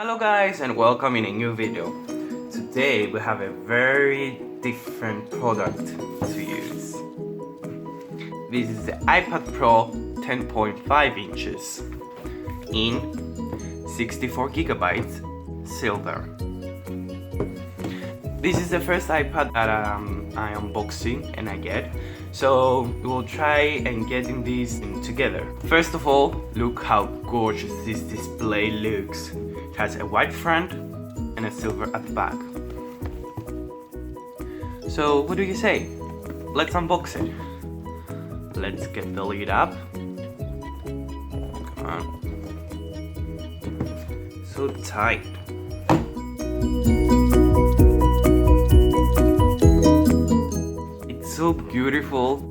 Hello guys and welcome in a new video. Today we have a very different product to use. This is the iPad Pro 10.5 inches in 64 gigabytes silver. This is the first iPad that I unboxing and I get, so we will try and getting these together. First of all, look how gorgeous this display looks. It has a white front and a silver at the back. So what do you say? Let's unbox it. Let's get the lid up. Come on. So tight. It's so beautiful.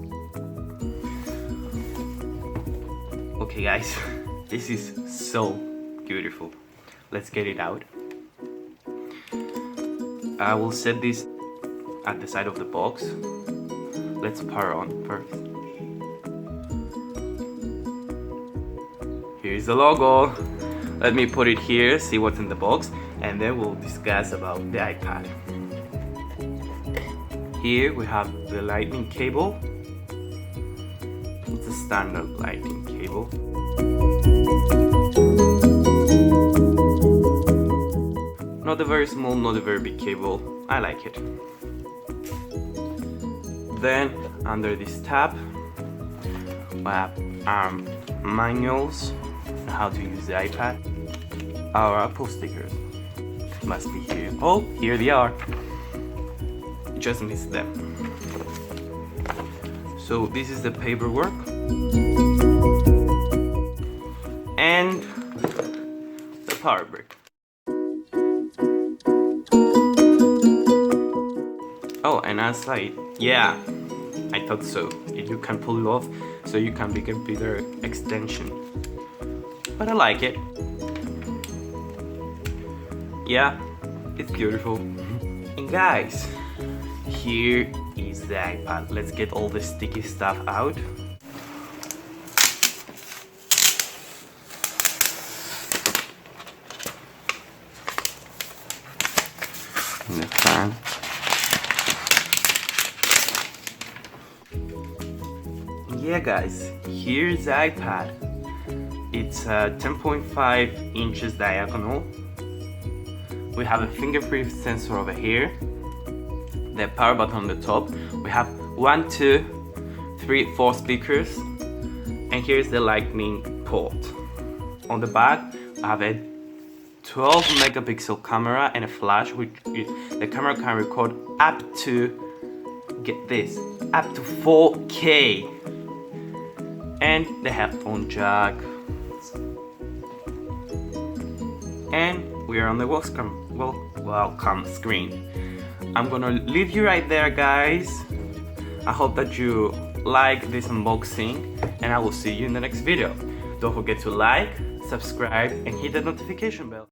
Okay guys, this is so beautiful. Let's get it out. I will set this at the side of the box. Let's power on first. Here's the logo. Let me put it here, see what's in the box, and then we'll discuss about the iPad. Here we have the lightning cable. It's a standard lightning cable. Not a very small, not a very big cable. I like it. Then under this tab we have manuals on how to use the iPad. Our Apple stickers must be here. Oh, here they are. Just missed them. So this is the paperwork and the power brick. Oh, and outside, yeah, I thought so. You can pull it off, so you can make a bigger extension. But I like it. Yeah, it's beautiful. And guys, here is the iPad. Let's get all the sticky stuff out. And the fan. Yeah guys, here's the iPad. It's 10.5 inches diagonal. We have a fingerprint sensor over here. The power button on the top. We have 1, 2, 3, 4 speakers. And here's the lightning port. On the back, I have a 12 megapixel camera and a flash, which the camera can record up to, get this, up to 4K. And the headphone jack. And we are on the welcome screen. I'm gonna leave you right there guys. I hope that you like this unboxing and I will see you in the next video. Don't forget to like, subscribe and hit the notification bell.